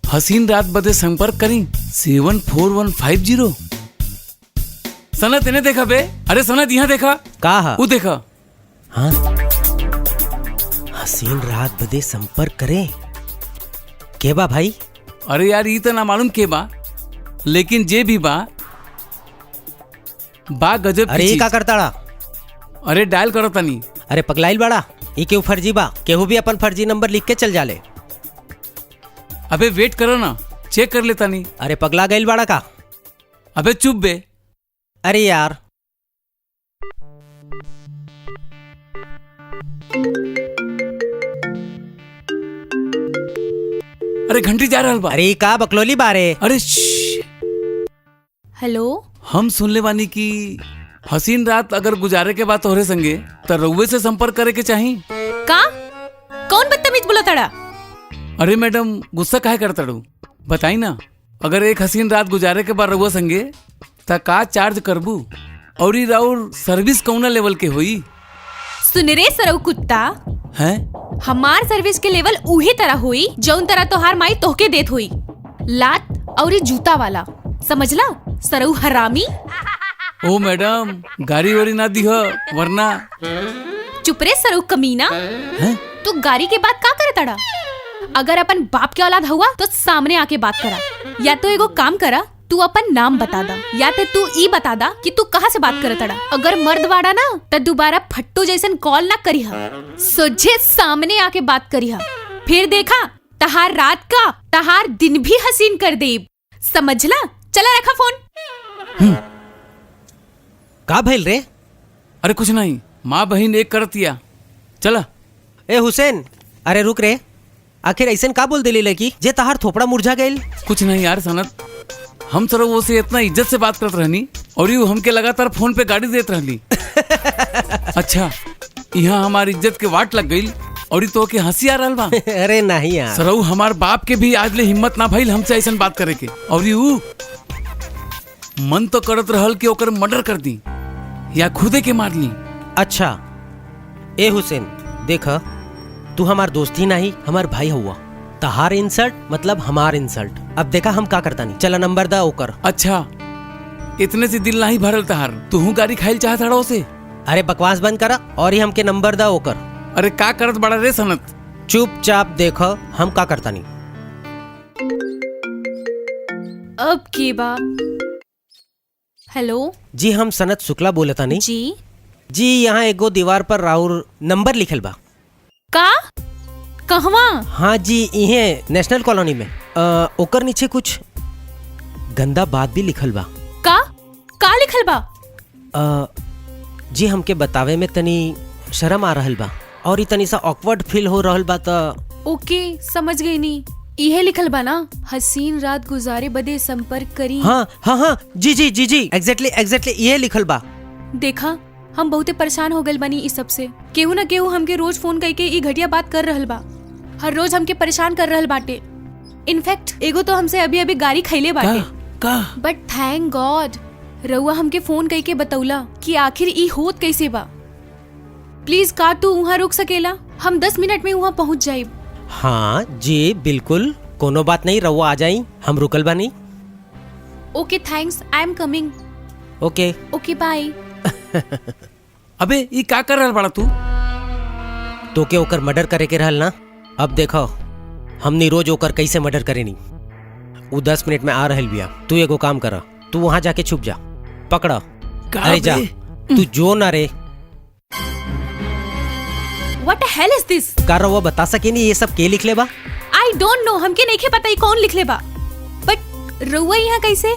हसीन रात बदे संपर्क करी 74150। सनत इन्हें देखा बे? अरे सनत यहाँ देखा का वो देखा। हाँ, हसीन रात बदे संपर्क करें के बा भाई? अरे यार ये तो ना मालूम के बा, लेकिन जे भी बा गजब। अरे का करताड़ा? अरे डायल करो तनी। अरे पगलाइल बड़ा, ये क्यों फर्जी बा? केहू भी अपन फर्जी नंबर लिख के चल जाले। अबे वेट करो ना, चेक कर लेता नहीं। अरे पगला गइल बड़ा का? अबे चुप बे। अरे यार अरे घंटी जा रहा बा। अरे का बकलोली बारे? अरे हेलो, हम सुन ले बानी की हसीन रात अगर गुजारे के बाद तोहरे संगे तो रउवे से संपर्क करे के चाही का? कौन बदतमीज बोला तड़ा? अरे मैडम गुस्सा काहे करता रू? बताई ना, अगर एक हसीन रात गुजारे के बाद रउवा संगे त का चार्ज करबू और ई राउर सर्विस कौना लेवल के होई? सुन रे सरऊ कुत्ता, हैं? हमार सर्विस के लेवल उही तरह हुई जौन तरह तोहार माई तोहके देत हुई, लात और ये जूता वाला, समझला सरऊ हरामी। ओ मैडम गाड़ी वाड़ी ना दिह वरना। चुप रे सरऊ कमीना, तू गाड़ी के बात का करे तड़ा? अगर अपन बाप के औलाद हुआ तो सामने आके बात करा, या तो एगो काम करा, तू अपन नाम बता दा, या तो तू ई बता दा कि तू कहाँ से बात करत तड़ा। अगर मर्द वाड़ा ना तो दोबारा फट्टू जैसन कॉल ना करिहा, सोझे सामने आके बात करिहा, फिर देखा तहार रात का तहार दिन भी हसीन कर देब, समझला? चला रखा फोन। का भइल रे? अरे कुछ नहीं, माँ बहन एक करतिया। चला। ए हुसैन, अरे रुक रे, आखिर ऐसन का बोल दिली लगी जे तहार थोपड़ा मुरझा गइल? कुछ नहीं यार सनत, हम सर वो से इतना इज्जत से बात करत रहनी और यू हमके लगातार फोन पे गाड़ी देत रहली। अच्छा, यहाँ हमारी इज्जत के वाट लग गई और तो के हंसी आ रहा बा। अरे नहीं यार सरऊ, हमार बाप के भी आज ले हिम्मत ना भइल हमसे ऐसा बात करे के, और यू मन तो करत रहल कि ओकर मर्डर कर दी या खुदे के मार ली। अच्छा ए हुसैन देख, तू हमार दोस्त ही नहीं हमार भाई हुआ, तहार इंसल्ट मतलब हमार इंसल्ट। अब देखा हम का करता नहीं, चला नंबर दा ओकर। अच्छा, इतने से दिल नहीं भरल तहार, तू गाड़ी खाइल चाहत हड़ो से? अरे बकवास बंद करा और ही हमके नंबर दा ओकर। अरे का करत बड़ा रे सनत? चुपचाप देख हम का करता नहीं। अब के बा? हेलो जी हम सनत शुक्ला बोलता नहीं जी। जी यहाँ एगो दीवार पर राउर नंबर लिखल बा। का? कहवा? हाँ जी, इहे नेशनल कॉलोनी में। ओकर नीचे कुछ गंदा बात भी लिखल बा। का? का लिखल बा? जी हमके बतावे में तनी शर्म आ रहल बा और तनी सा ऑकवर्ड फील हो रहल बा। त ओके समझ गई नी, इहे लिखल बा ना, हसीन रात गुजारे बदे संपर्क करी। हाँ हाँ हाँ जी जी जी जी एग्जैक्टली ये लिखल बा। देखा हम बहुते परेशान हो गइल बानी इस सब से। केहू ना केहू हमके रोज फोन करके ई घटिया बात कर रहल बा, हर रोज हमके परेशान कर रहल बाटे। इनफैक्ट एगो तो हमसे अभी अभी गाड़ी खैले बाटे। का? बट थैंक गॉड रउआ हमके फोन करके बतौला कि आखिर ई होत कैसे बा। प्लीज का तू वहाँ रुक सकेला? हम 10 मिनट में वहाँ पहुँच जाइब। हाँ जी बिल्कुल, कोनो बात नहीं, रउआ आ जाई, हम रुकल बानी। Okay thanks, I am coming. Okay okay bye. अबे ये का कर रहल बड़ा तू? तो के ओकर मर्डर करे के रहल ना। अब देखो हमनी रोज ओकर कैसे मर्डर करे नी। वो 10 मिनट में आ रहल बिया, तू एगो काम कर, तू वहाँ जाके छुप जा, पकड़ा। अरे जा तू जो ना रे। What the hell is this? का रउआ बता सके नहीं ये सब के लिखले बा? I don't know, हमके नहीं पता कौन लिखले बा। बट रउआ यहाँ कैसे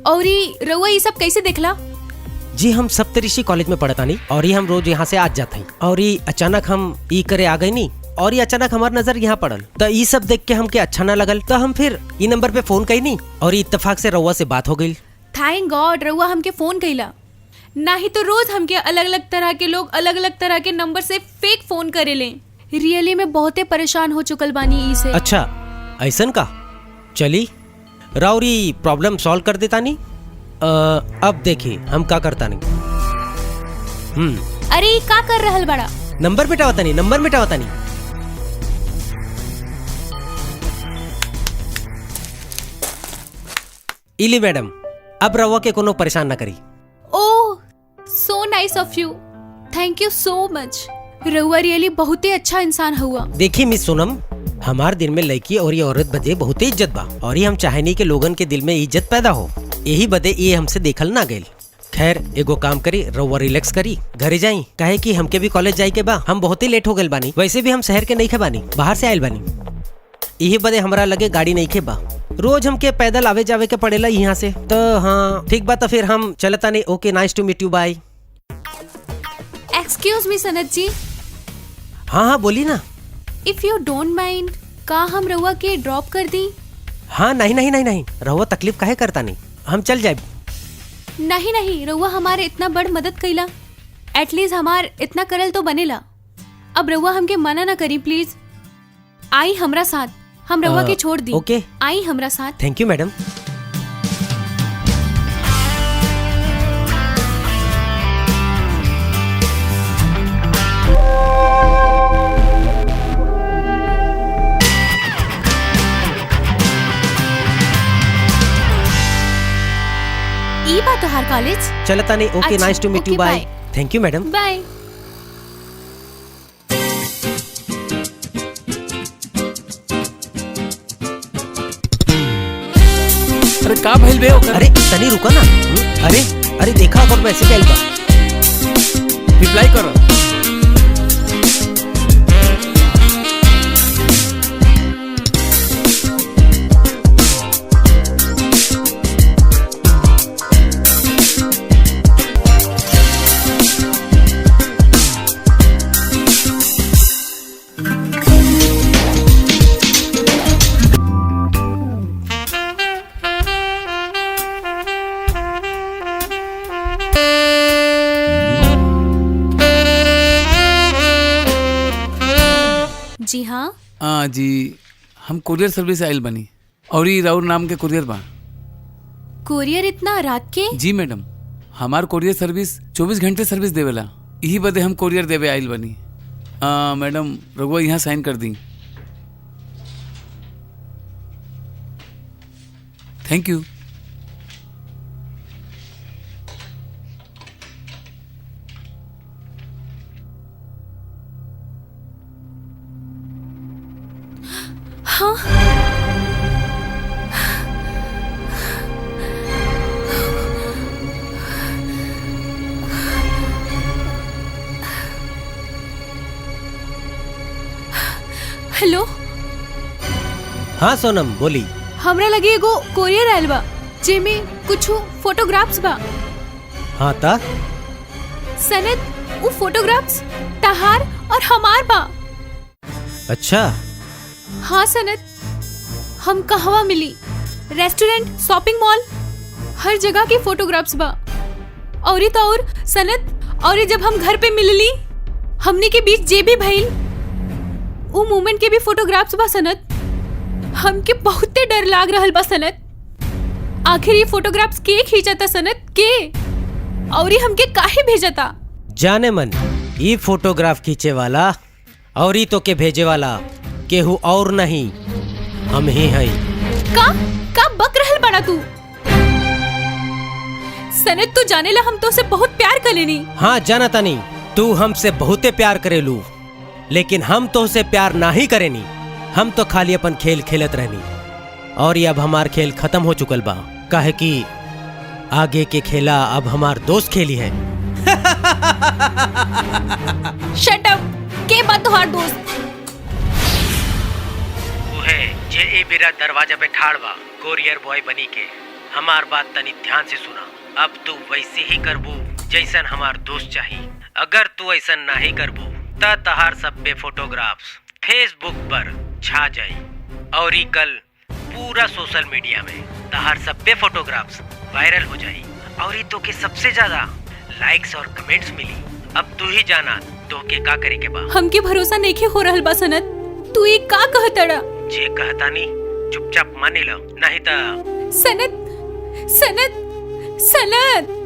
और रउआ ये सब कैसे देखला? जी हम सप्तऋषि कॉलेज में पढ़ता नहीं और ये हम रोज यहाँ से आज जाते हैं और ये अचानक हम ई करे आ गए नहीं और ये अचानक हमार नजर यहाँ पड़ल, तो ये सब देख के हमके अच्छा ना लगल, तो हम फिर ये नंबर पे फोन कई नहीं और इत्तेफाक से रउआ से बात हो गई। थैंक गॉड रउआ हमके फोन कइला, ना ही तो रोज हमके अलग अलग तरह के लोग अलग अलग तरह के नंबर से फेक फोन करेले। रियली में बहुते परेशान हो चुकल बानी ई से। अच्छा ऐसन का? चली राउरी प्रॉब्लम सॉल्व कर देता नहीं। अब देखिए हम का करता नहीं। अरे ई का कर रहल बड़ा? नंबर मिटावता नहीं, नंबर मिटावता नहीं। इली मैडम, अब रवा के कोनो परेशान ना करी। ओह, so nice of you, thank you so much. रउआ रियली बहुत ही अच्छा इंसान हुआ। देखी मिस सोनम, हमार दिल में लड़की और ये औरत बदे बहुत ही इज्जत बा, और ये हम चाहे नहीं कि लोगन के दिल में इज्जत पैदा हो, यही बदे ये हमसे देखल ना गइल। खैर एगो काम करी, रउआ रिलैक्स करी, घरे जाई, काहे कि हमके भी कॉलेज जाए के बा, हम बहुत ही लेट हो गइल बानी। वैसे भी हम शहर के नहीं खे बानी, बाहर से आयल बानी, यही बदे हमरा लगे गाड़ी नहीं खे बा, रोज हमके पैदल आवे जावे के पड़ेला यहाँ से। तो हाँ ठीक बा, तो फिर हम चलता नहीं। Okay, nice to meet you, bye. Excuse me Sanat ji. हाँ हाँ बोली ना। इफ यू डोंट माइंड, का हम रउआ के ड्रॉप कर दी? हाँ नहीं नहीं नहीं नहीं, रहुआ तकलीफ काहे करता नहीं, हम चल जाए। नहीं नहीं, रउआ हमारे इतना बड़ मदद कइला, एटलीस्ट हमार इतना करल तो बनेला। अब रउआ हमके मना ना करी प्लीज। आई हमरा साथ, हम रउआ के छोड़ दी। ओके, आई हमरा साथ। Thank you madam. ई बा तोहार कॉलेज? चलता नहीं। ओके, अच्छा, nice to meet you, okay, bye. Bye. Thank you madam. Bye. अरे का भइल बे ओकर? अरे तनी रुका ना। अरे अरे देखा अगर मैसेज आइल बा, रिप्लाई करो। जी हाँ। जी, हम कुरियर सर्विस आइल बनी और ई राउर नाम के कुरियर बा। कुरियर इतना रात के? जी मैडम, हमार कुरियर सर्विस 24 घंटे सर्विस देवेला, यही बदे हम कुरियर देवे आइल बनी। मैडम रघुआ यहाँ साइन कर दी। Thank you. हाँ, हेलो। हाँ सोनम बोली। हमरा लगे एगो कोरियर आयल बा, जेमे कुछ फोटोग्राफ्स बा। हाँ ता सनत, वो फोटोग्राफ्स तहार और हमार बा। अच्छा। हाँ सनत, हम कहवा मिली, रेस्टोरेंट, शॉपिंग मॉल, हर जगह के फोटोग्राफ्स बा। और तो और सनत, और जब हम घर पे मिलली, हमने के बीच जे भी भइल, वो मोमेंट के भी फोटोग्राफ्स बा सनत। हमके बहुते डर लाग रहल बा सनत। आखिर ये फोटोग्राफ्स के खींचता सनत, के? और ये हमके काहे भेजता? जाने मन, ये फोटोग्राफ खींचे वाला और ही तो के भेजे वाला केहू और नहीं, हम ही हैं। का बक रहल बड़ा तू? सनत, तू जानेला हम तो से बहुत प्यार करेनी। हाँ जाना तानी, तू हमसे बहुते प्यार करेलू, लेकिन हम तो से प्यार ना ही करेनी। हम तो खाली अपन खेल खेलत रहनी, और ये अब हमार खेल खत्म हो चुकल बा, काहे कि आगे के खेला अब हमार दोस्त खेली है। शट अप, के बात तोहार दोस्त? उहे जे ए मेरा दरवाजा पे ठाड़ बा, कोरियर बॉय बनी के। हमार बात तनी ध्यान से सुना, अब तू वैसे ही करबू जैसन हमार दोस्त चाहिए। अगर तू ऐसन नहीं करबू त तहार सब पे फोटोग्राफ्स फेसबुक पर छा जाई, और ई कल पूरा सोशल मीडिया में तहार सब पे फोटोग्राफ्स वायरल हो जाई, और ई तो के सबसे ज्यादा लाइक्स और कमेंट्स मिली। अब तू ही जाना तो के का करे के बा। हमके भरोसा नहीं हो रहल बा सनत, तू ये का कहतड़ा? जे कहता नहीं चुपचाप मानी लो, नहीं ता। सनत, सनत, सनत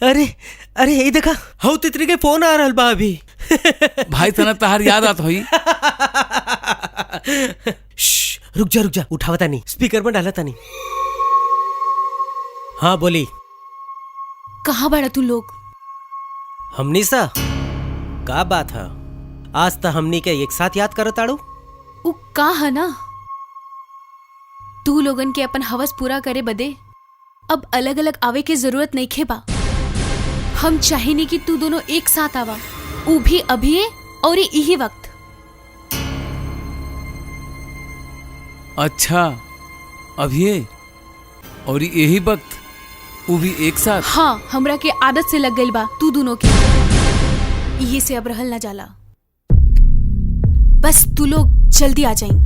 अरे अरे ये देखा हऊ तितरी के फोन आ रहल बा अभी। भाई तना तहार याद आत होई। रुक जा उठावता नहीं, स्पीकर में डालता नहीं। हाँ बोली। कहाँ बड़ा तू लोग? हमनी सा का बात है, आज तो हमनी के एक साथ याद करत आड़ू। उ का है ना, तू लोगन के अपन हवस पूरा करे बदे अब अलग अलग आवे के जरूरत नहीं खेबा। हम चाहेनी कि तू दोनों एक साथ आवा, उ भी अभी और यही वक्त। अच्छा अभी और यही वक्त, वो भी एक साथ? हाँ, हमरा के आदत से लग गई बा तू दोनों की, यही से अब रहल ना जाला। बस तू लोग जल्दी आ जाएं।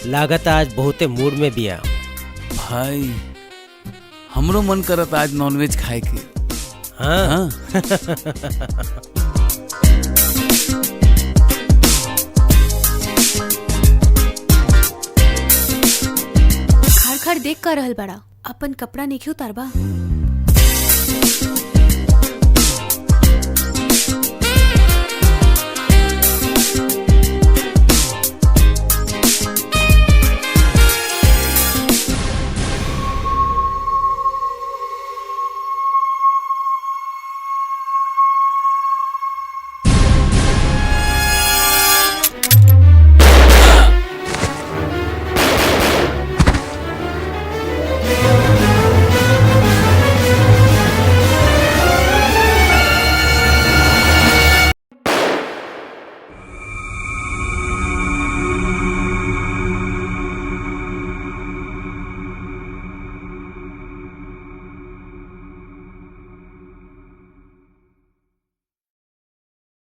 लागत आज बहुते मूड में बिया। भाई हमरो मन करत आज नॉनवेज खाए के। हाँ, खड़ खड़ देख कर रहल बड़ा, अपन कपड़ा नहीं उतारबा।